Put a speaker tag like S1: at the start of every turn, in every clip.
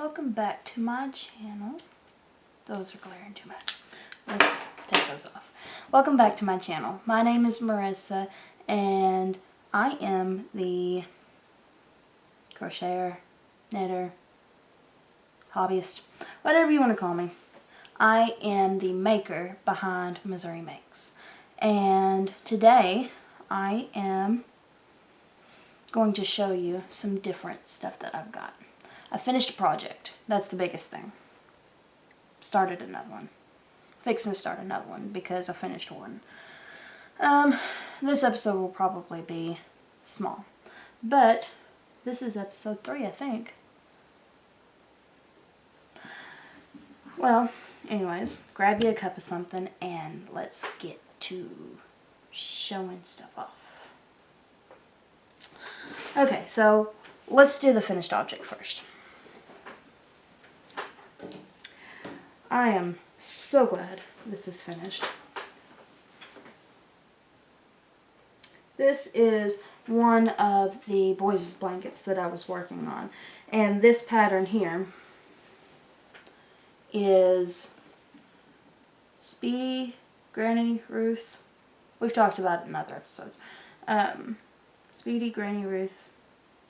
S1: welcome back to my channel. Those are glaring too much. Let's take those off. Welcome back to my channel. My name is Marissa and I am the crocheter, knitter, hobbyist, whatever you want to call me. I am the maker behind Missouri Makes. And today I am going to show you some different stuff that I've got. I finished a project. That's the biggest thing. Started another one. Fixing to start another one because I finished one. This episode will probably be small. But this is episode 3, I think. Well, anyways, grab you a cup of something and let's get to showing stuff off. Okay, so let's do the finished object first. I am so glad this is finished. This is one of the boys' blankets that I was working on. And this pattern here is Speedy, Granny, Ruth. We've talked about it in other episodes. Speedy, Granny, Ruth,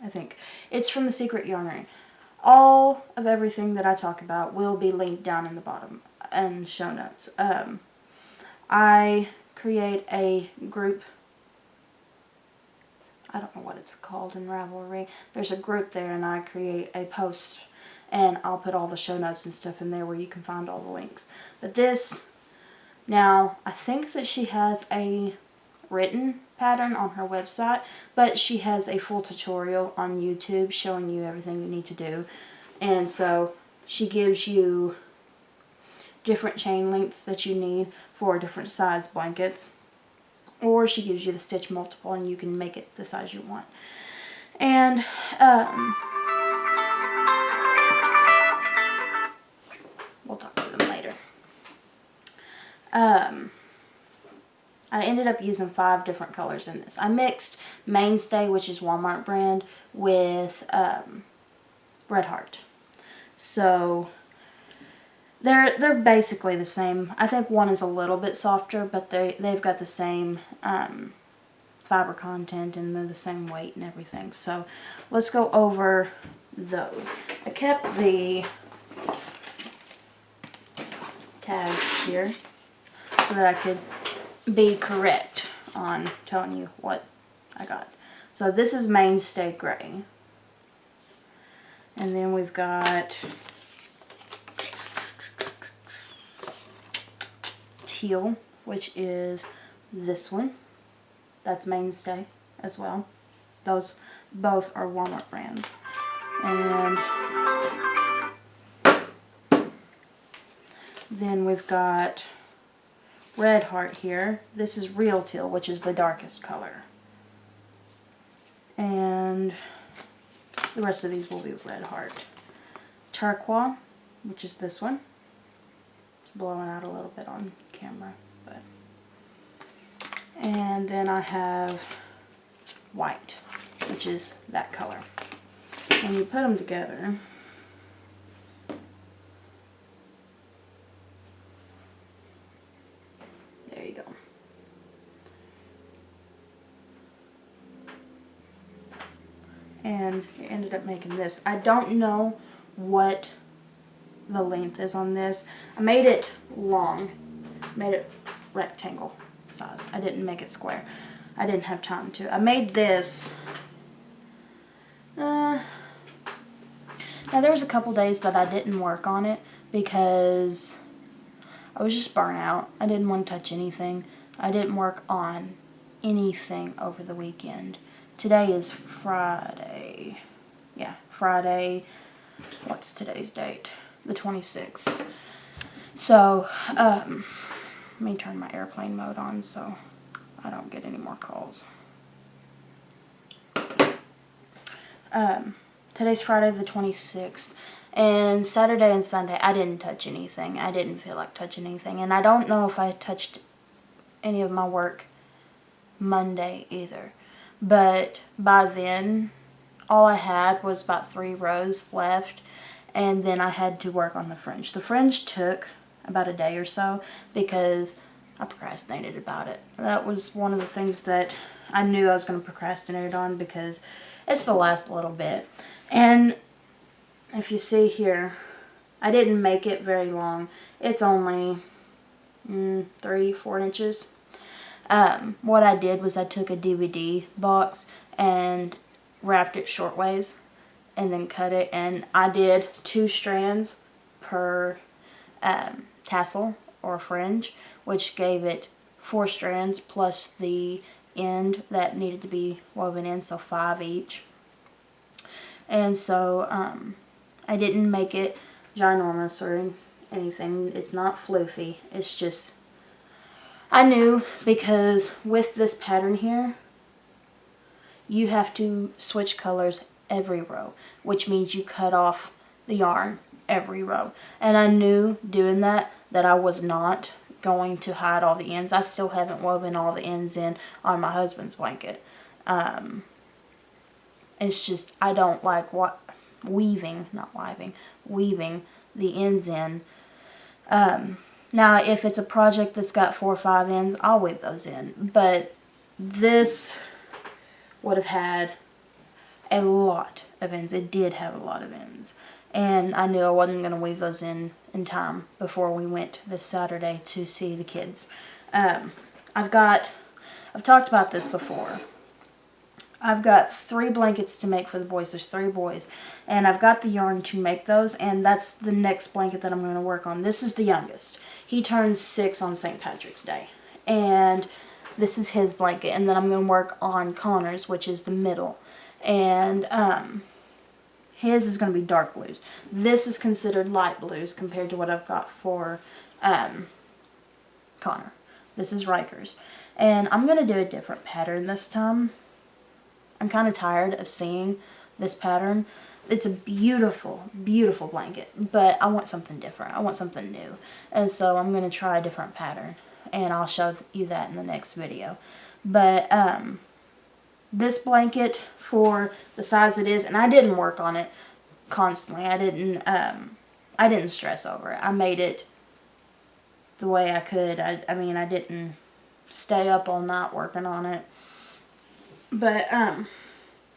S1: I think. It's from the Secret Yarnery. All of everything that I talk about will be linked down in the bottom and show notes. I create a group. I don't know what it's called in Ravelry. There's a group there and I create a post and I'll put all the show notes and stuff in there where you can find all the links. But this, now I think that she has a written pattern on her website, but she has a full tutorial on YouTube showing you everything you need to do. And so she gives you different chain lengths that you need for different size blankets, or she gives you the stitch multiple and you can make it the size you want. And we'll talk to them later. I ended up using 5 different colors in this. I mixed Mainstay, which is Walmart brand, with Red Heart. So they're basically the same. I think one is a little bit softer, but they've got the same fiber content and they're the same weight and everything. So let's go over those. I kept the tags here so that I could be correct on telling you what I got. So this is Mainstay Gray. And then we've got Teal, which is this one. That's Mainstay as well. Those both are Walmart brands. And then we've got Red Heart here. This is Real Teal, which is the darkest color. And the rest of these will be Red Heart. Turquoise, which is this one. It's blowing out a little bit on camera, but. And then I have White, which is that color. And you put them together. There you go. And it ended up making this. I don't know what the length is on this. I made it long. Made it rectangle size. I didn't make it square. I didn't have time to. I made this. Now there was a couple days that I didn't work on it because I was just burnt out. I didn't want to touch anything. I didn't work on anything over the weekend. Today is Friday. Yeah, Friday. What's today's date? The 26th. So, let me turn my airplane mode on so I don't get any more calls. Today's Friday the 26th. And Saturday and Sunday, I didn't touch anything. I didn't feel like touching anything. And I don't know if I touched any of my work Monday either. But by then, all I had was about 3 rows left. and then I had to work on the fringe. The fringe took about a day or so because I procrastinated about it. That was one of the things that I knew I was going to procrastinate on because it's the last little bit. And if you see here, I didn't make it very long. It's only 3-4 inches. What I did was I took a DVD box and wrapped it short ways and then cut it, and I did 2 strands per tassel or fringe, which gave it 4 strands plus the end that needed to be woven in, so 5 each. And so I didn't make it ginormous or anything. It's not floofy. It's just, I knew, because with this pattern here, you have to switch colors every row, which means you cut off the yarn every row. And I knew doing that I was not going to hide all the ends. I still haven't woven all the ends in on my husband's blanket. It's just, I don't like weaving the ends in. Now, if it's a project that's got 4 or 5 ends, I'll weave those in. But this would have had a lot of ends. It did have a lot of ends. And I knew I wasn't going to weave those in time before we went this Saturday to see the kids. I've talked about this before. I've got 3 blankets to make for the boys. There's 3 boys. And I've got the yarn to make those, and that's the next blanket that I'm going to work on. This is the youngest. He turns 6 on St. Patrick's Day. And this is his blanket. And then I'm going to work on Connor's, which is the middle. And his is going to be dark blues. This is considered light blues compared to what I've got for Connor. This is Riker's. And I'm going to do a different pattern this time. I'm kind of tired of seeing this pattern. It's a beautiful, beautiful blanket, but I want something different. I want something new. And so I'm going to try a different pattern, and I'll show you that in the next video. But this blanket, for the size it is, and I didn't work on it constantly. I didn't stress over it. I made it the way I could. I mean, I didn't stay up all night working on it. But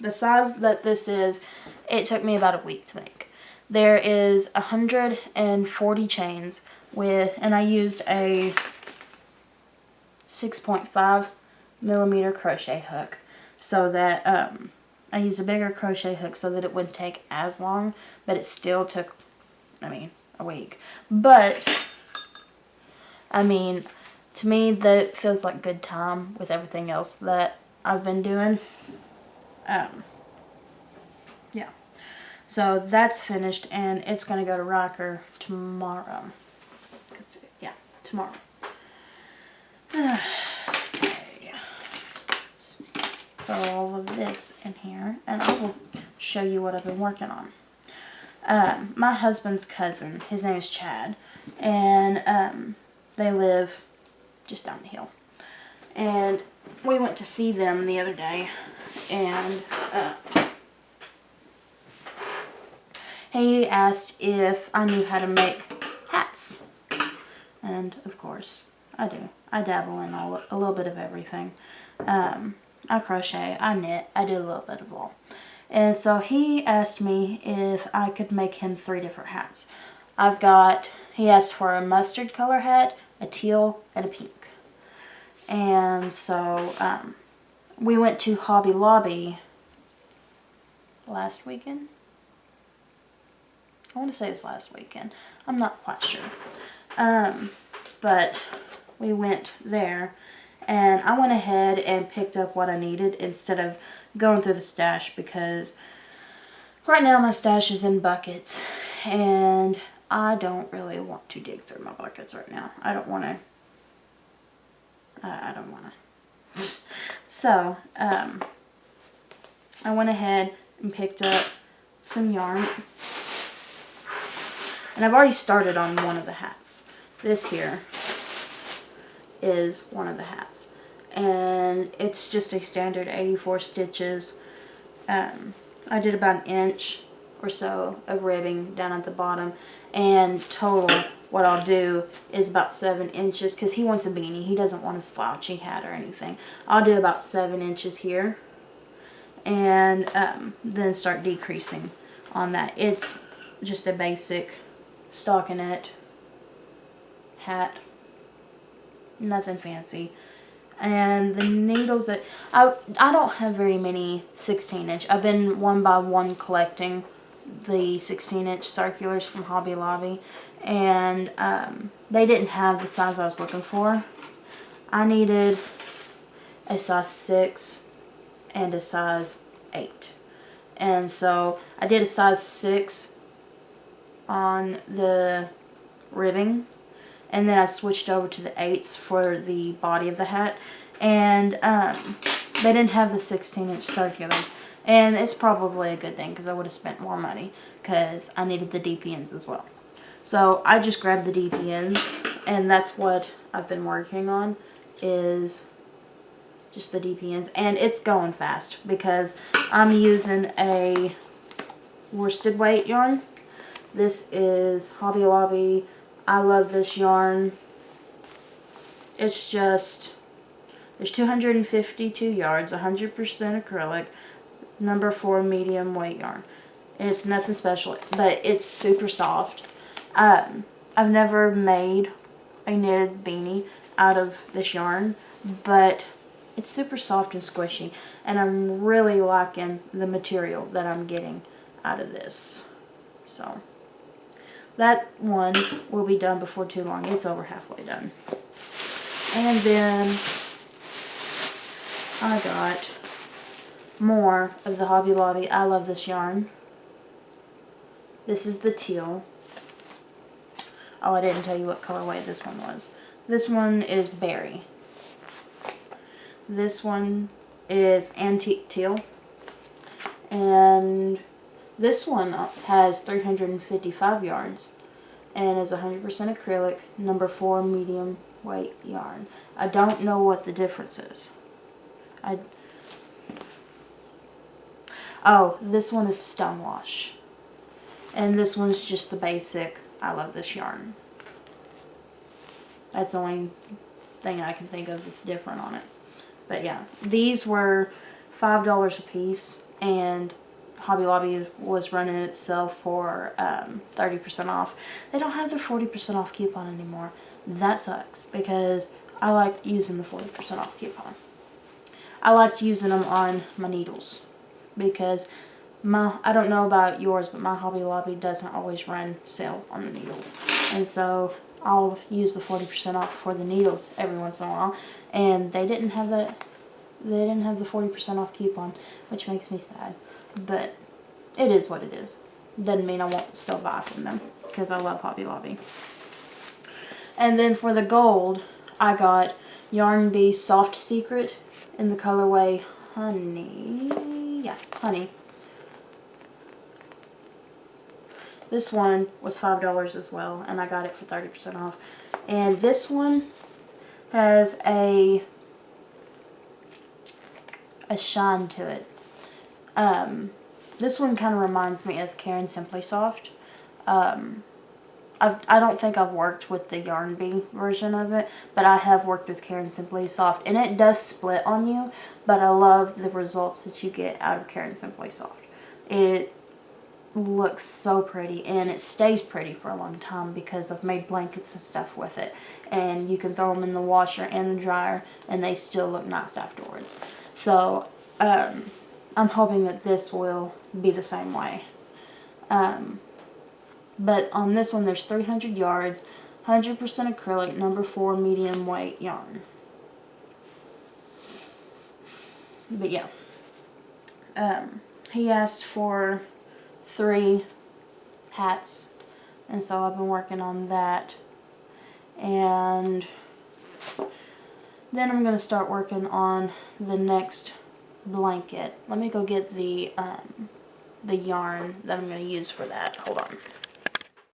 S1: the size that this is, it took me about a week to make. There is 140 chains with, and I used a 6.5 millimeter crochet hook, so that I used a bigger crochet hook so that it wouldn't take as long, but it still took, I mean, a week. But I mean, to me, that feels like good time with everything else that I've been doing. Yeah. So that's finished, and it's going to go to Rocker tomorrow. Yeah, tomorrow. Okay. Let's throw all of this in here, and I will show you what I've been working on. My husband's cousin, his name is Chad, and they live just down the hill. And we went to see them the other day, and he asked if I knew how to make hats. And of course, I do. I dabble in a little bit of everything. I crochet, I knit, I do a little bit of all. And so he asked me if I could make him 3 different hats. He asked for a mustard color hat, a teal, and a pink. And so we went to Hobby Lobby last weekend. I want to say it was last weekend. I'm not quite sure. But we went there, and I went ahead and picked up what I needed instead of going through the stash, because right now my stash is in buckets, and I don't really want to dig through my buckets right now. I don't want to. So, I went ahead and picked up some yarn. And I've already started on one of the hats. This here is one of the hats. And it's just a standard 84 stitches. I did about 1 inch or so of ribbing down at the bottom, and total what I'll do is about 7 inches, because he wants a beanie. He doesn't want a slouchy hat or anything. I'll do about 7 inches here, and then start decreasing on that. It's just a basic stockinette hat, nothing fancy. And the needles that I don't have very many 16-inch. I've been one by one collecting the 16-inch circulars from Hobby Lobby, and they didn't have the size I was looking for. I needed a size 6 and a size 8, and so I did a size 6 on the ribbing, and then I switched over to the 8s for the body of the hat, and they didn't have the 16-inch circulars, and it's probably a good thing because I would have spent more money because I needed the DPNs as well. So I just grabbed the DPNs, and that's what I've been working on, is just the DPNs, and it's going fast because I'm using a worsted weight yarn. This is Hobby Lobby. I love this yarn. It's just, there's 252 yards, 100% acrylic, number 4 medium weight yarn. And it's nothing special, but it's super soft. I've never made a knitted beanie out of this yarn, but it's super soft and squishy, and I'm really liking the material that I'm getting out of this. So that one will be done before too long. It's over halfway done. And then I got more of the Hobby Lobby. I love this yarn. This is the teal. Oh, I didn't tell you what colorway this one was. This one is berry. This one is antique teal. And this one has 355 yards and is 100% acrylic, number 4 medium weight yarn. I don't know what the difference is. Oh, this one is Stonewash. And this one's just the basic. I love this yarn. That's the only thing I can think of that's different on it. But yeah, these were $5 a piece, and Hobby Lobby was running itself for 30% off. They don't have their 40% off coupon anymore. That sucks, because I like using the 40% off coupon. I liked using them on my needles, because I don't know about yours, but my Hobby Lobby doesn't always run sales on the needles. And so I'll use the 40% off for the needles every once in a while, and they didn't have that. They didn't have the 40% off coupon, which makes me sad. But it is what it is. Doesn't mean I won't still buy from them, because I love Hobby Lobby. And then for the gold, I got Yarn Bee Soft Secret in the colorway Honey. Yeah, Honey. This one was $5 as well, and I got it for 30% off. And this one has a shine to it. This one kind of reminds me of Karen Simply Soft. I don't think I've worked with the Yarn Bee version of it, but I have worked with Karen Simply Soft, and it does split on you, but I love the results that you get out of Karen Simply Soft. It looks so pretty, and it stays pretty for a long time because I've made blankets and stuff with it, and you can throw them in the washer and the dryer and they still look nice afterwards. So I'm hoping that this will be the same way. But on this one there's 300 yards, 100% acrylic, number 4 medium weight yarn. But yeah, he asked for 3 hats, and so I've been working on that, and then I'm going to start working on the next blanket. Let me go get the yarn that I'm going to use for that. Hold on.